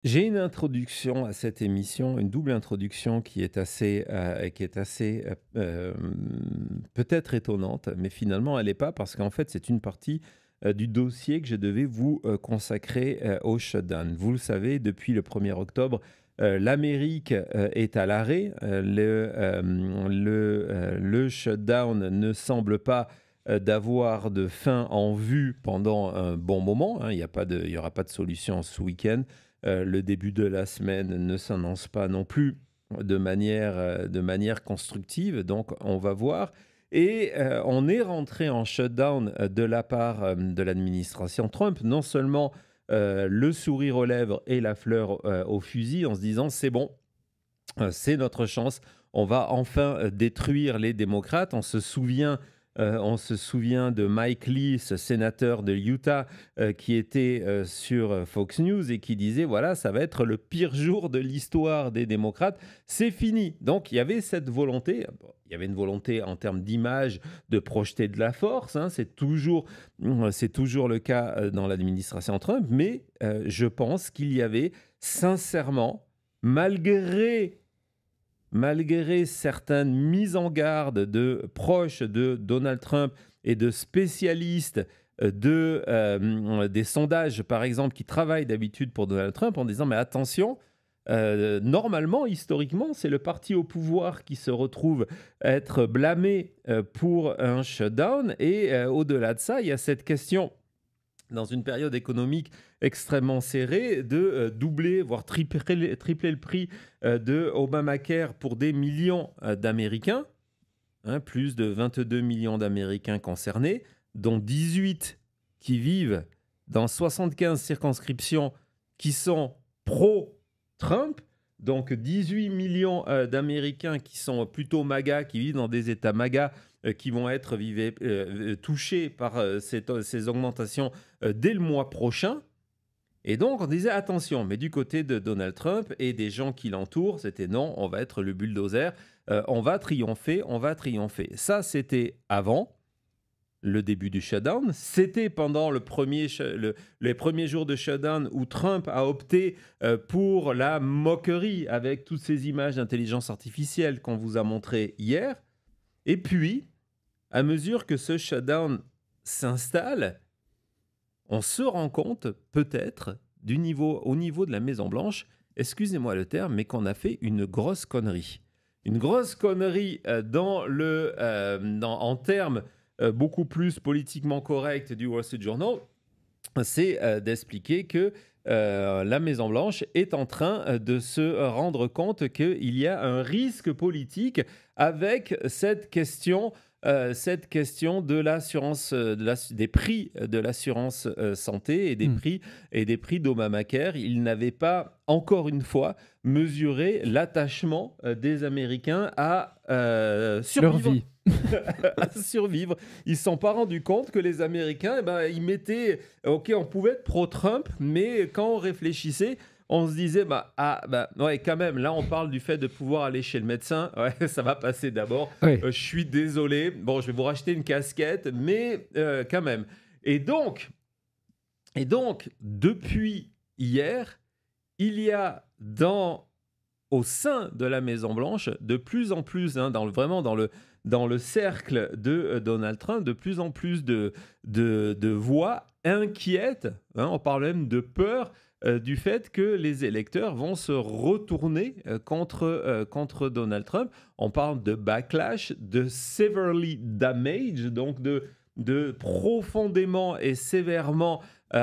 J'ai une introduction à cette émission, une double introduction peut-être étonnante, mais finalement elle n'est pas parce qu'en fait c'est une partie du dossier que je devais vous consacrer au shutdown. Vous le savez, depuis le 1er octobre, l'Amérique est à l'arrêt. Le shutdown ne semble pas d'avoir de fin en vue pendant un bon moment, hein. Il y aura pas de solution ce week-end. Le début de la semaine ne s'annonce pas non plus de manière constructive, donc on va voir. Et on est rentré en shutdown de la part de l'administration Trump, non seulement le sourire aux lèvres et la fleur au fusil, en se disant c'est bon, c'est notre chance, on va enfin détruire les démocrates. On se souvient de Mike Lee, ce sénateur de Utah, qui était sur Fox News et qui disait, voilà, ça va être le pire jour de l'histoire des démocrates, c'est fini. Donc il y avait cette volonté, bon, il y avait une volonté en termes d'image de projeter de la force, hein, c'est toujours le cas dans l'administration Trump, mais je pense qu'il y avait sincèrement, malgré certaines mises en garde de proches de Donald Trump et de spécialistes des sondages, par exemple, qui travaillent d'habitude pour Donald Trump, en disant, mais attention, normalement, historiquement, c'est le parti au pouvoir qui se retrouve être blâmé pour un shutdown. Et au-delà de ça, il y a cette question dans une période économique extrêmement serrée, de doubler, voire tripler le prix de Obamacare pour des millions d'Américains, hein, plus de 22 millions d'Américains concernés, dont 18 qui vivent dans 75 circonscriptions qui sont pro-Trump, donc 18 millions d'Américains qui sont plutôt MAGA, qui vivent dans des États MAGA, qui vont être touchés par ces augmentations dès le mois prochain. Et donc, on disait attention, mais du côté de Donald Trump et des gens qui l'entourent, c'était non, on va être le bulldozer, on va triompher, on va triompher. Ça, c'était avant le début du shutdown. C'était pendant les premiers jours de shutdown où Trump a opté pour la moquerie avec toutes ces images d'intelligence artificielle qu'on vous a montrées hier. Et puis, à mesure que ce shutdown s'installe, on se rend compte peut-être au niveau de la Maison-Blanche, excusez-moi le terme, mais qu'on a fait une grosse connerie. Une grosse connerie en termes beaucoup plus politiquement corrects du Wall Street Journal, c'est d'expliquer que la Maison-Blanche est en train de se rendre compte qu'il y a un risque politique avec cette question de l'assurance, des prix de l'assurance santé Mmh. et des prix d'Obamacare. Ils n'avaient pas, encore une fois, mesuré l'attachement des Américains à Leur survivre. vie. À survivre. Ils ne se sont pas rendus compte que les Américains, eh ben, ils mettaient... Ok, on pouvait être pro-Trump, mais quand on réfléchissait, on se disait, ouais, quand même, là, on parle du fait de pouvoir aller chez le médecin. Ouais, ça va passer d'abord. Ouais. Je suis désolé. Bon, je vais vous racheter une casquette, mais quand même. Et donc, depuis hier, il y a au sein de la Maison-Blanche, de plus en plus, hein, vraiment dans le cercle de Donald Trump, de plus en plus de voix inquiètes, hein, on parle même de peur du fait que les électeurs vont se retourner contre Donald Trump. On parle de backlash, de severely damaged, donc de profondément et sévèrement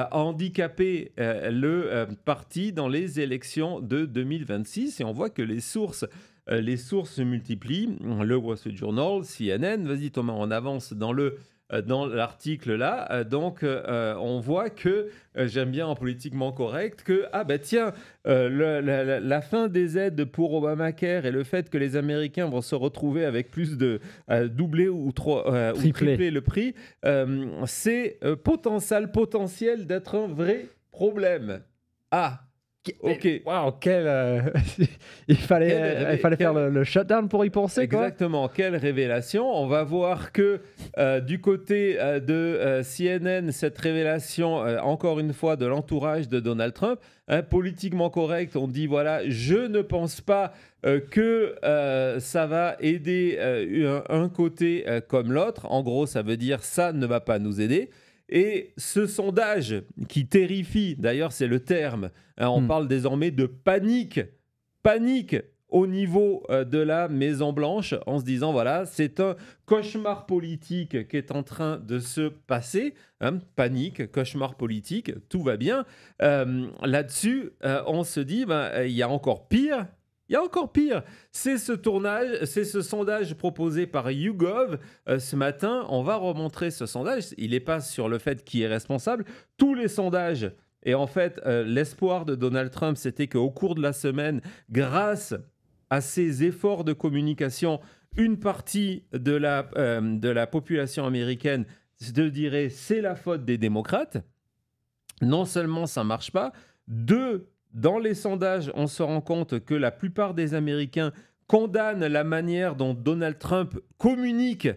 handicaper le parti dans les élections de 2026. Et on voit que les sources se multiplient. Le Wall Street Journal, CNN, vas-y Thomas, on avance dans l'article là. On voit que, j'aime bien en politiquement correct, que, ah bah tiens, la fin des aides pour Obamacare et le fait que les Américains vont se retrouver avec plus de doubler ou tripler le prix, c'est potentiel d'être un vrai problème. Ah, Ok. Waouh, il fallait faire le shutdown pour y penser, quoi. Exactement, quelle révélation. On va voir que du côté de CNN, cette révélation, encore une fois, de l'entourage de Donald Trump, politiquement correct, on dit, voilà, je ne pense pas que ça va aider un côté comme l'autre. En gros, ça veut dire ça ne va pas nous aider. Et ce sondage qui terrifie, d'ailleurs c'est le terme, on parle désormais de panique au niveau de la Maison-Blanche, en se disant, voilà, c'est un cauchemar politique qui est en train de se passer. Panique, cauchemar politique, tout va bien. Là-dessus, on se dit, il y a encore pire. Il y a encore pire. C'est ce sondage proposé par YouGov ce matin. On va remontrer ce sondage. Il n'est pas sur le fait qui est responsable. Tous les sondages. Et en fait, l'espoir de Donald Trump, c'était qu'au cours de la semaine, grâce à ses efforts de communication, une partie de la population américaine se dirait c'est la faute des démocrates. Non seulement ça ne marche pas, dans les sondages, on se rend compte que la plupart des Américains condamnent la manière dont Donald Trump communique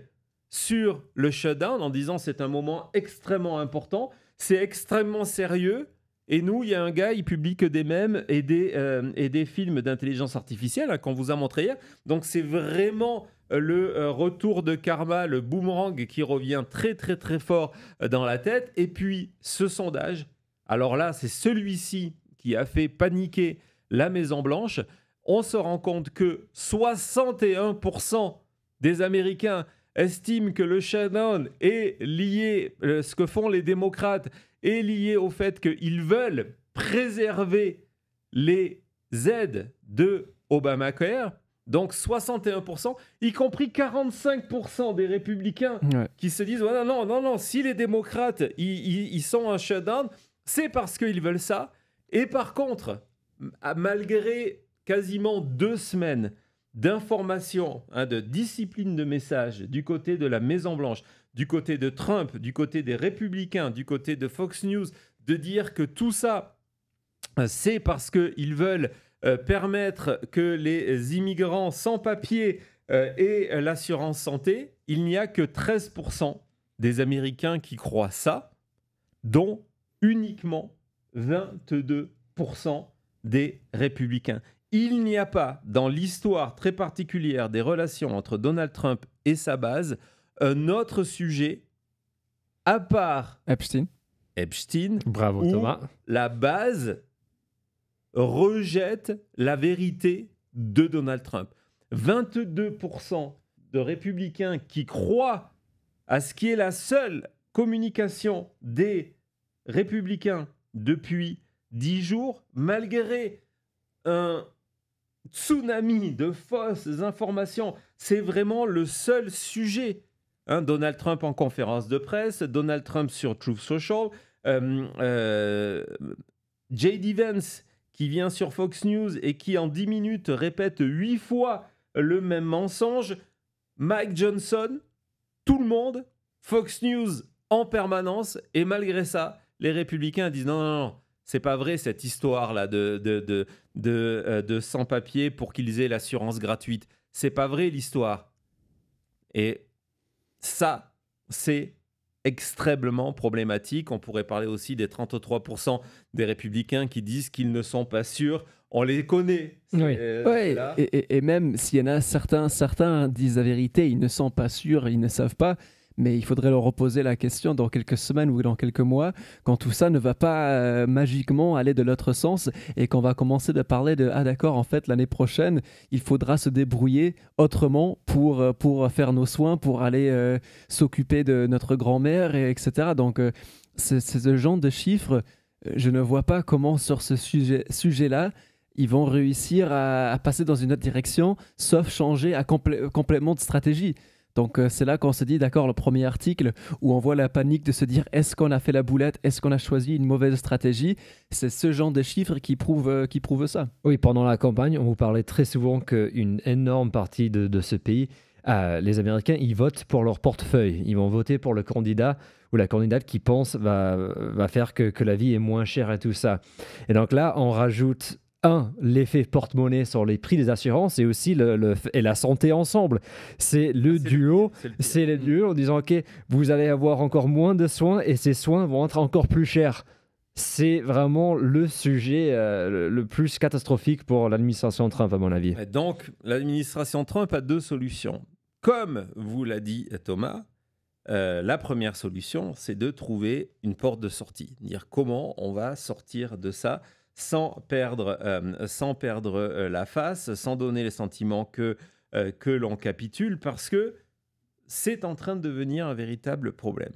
sur le shutdown en disant c'est un moment extrêmement important, c'est extrêmement sérieux. Et nous, il y a un gars, il publie que des mèmes et des films d'intelligence artificielle qu'on vous a montré hier. Donc c'est vraiment le retour de karma, le boomerang qui revient très très très fort dans la tête. Et puis ce sondage, alors là, c'est celui-ci qui a fait paniquer la Maison-Blanche. On se rend compte que 61% des Américains estiment que le shutdown est lié, ce que font les démocrates, est lié au fait qu'ils veulent préserver les aides de Obamacare. Donc 61%, y compris 45% des républicains qui se disent non, si les démocrates ils sont en shutdown, c'est parce qu'ils veulent ça. Et par contre, malgré quasiment 2 semaines d'information, de discipline de message du côté de la Maison-Blanche, du côté de Trump, du côté des républicains, du côté de Fox News, de dire que tout ça, c'est parce qu'ils veulent permettre que les immigrants sans papier aient l'assurance santé, il n'y a que 13% des Américains qui croient ça, dont uniquement 22% des républicains. Il n'y a pas, dans l'histoire très particulière des relations entre Donald Trump et sa base, un autre sujet, à part Epstein. Bravo, où Thomas. la base rejette la vérité de Donald Trump. 22% de républicains qui croient à ce qui est la seule communication des républicains depuis 10 jours, malgré un tsunami de fausses informations. C'est vraiment le seul sujet. Donald Trump en conférence de presse, Donald Trump sur Truth Social, J.D. Vance qui vient sur Fox News et qui en 10 minutes répète 8 fois le même mensonge, Mike Johnson, tout le monde, Fox News en permanence, et malgré ça, les républicains disent non, c'est pas vrai cette histoire-là de sans-papiers pour qu'ils aient l'assurance gratuite. C'est pas vrai l'histoire. Et ça, c'est extrêmement problématique. On pourrait parler aussi des 33% des républicains qui disent qu'ils ne sont pas sûrs. On les connaît. Oui. Et même s'il y en a certains disent la vérité, ils ne sont pas sûrs, ils ne savent pas. Mais il faudrait leur reposer la question dans quelques semaines ou dans quelques mois, quand tout ça ne va pas magiquement aller de l'autre sens et qu'on va commencer de parler de « Ah d'accord, en fait, l'année prochaine, il faudra se débrouiller autrement pour faire nos soins, pour aller s'occuper de notre grand-mère, etc. » Donc, c'est ce genre de chiffres, je ne vois pas comment sur ce sujet-là, ils vont réussir à passer dans une autre direction, sauf changer complètement de stratégie. Donc c'est là qu'on se dit, d'accord, le premier article où on voit la panique de se dire est-ce qu'on a fait la boulette, est-ce qu'on a choisi une mauvaise stratégie, c'est ce genre de chiffres qui prouvent ça. Oui, pendant la campagne, on vous parlait très souvent qu'une énorme partie de ce pays, les Américains, ils votent pour leur portefeuille. Ils vont voter pour le candidat ou la candidate qui pense va faire que la vie est moins chère et tout ça. Et donc là, on rajoute l'effet porte-monnaie sur les prix des assurances et aussi et la santé ensemble. C'est le duo en disant, OK, vous allez avoir encore moins de soins et ces soins vont être encore plus chers. C'est vraiment le sujet le plus catastrophique pour l'administration Trump, à mon avis. Donc, l'administration Trump a 2 solutions. Comme vous l'a dit Thomas, la première solution, c'est de trouver une porte de sortie. Dire comment on va sortir de ça sans perdre la face, sans donner le sentiment que l'on capitule, parce que c'est en train de devenir un véritable problème.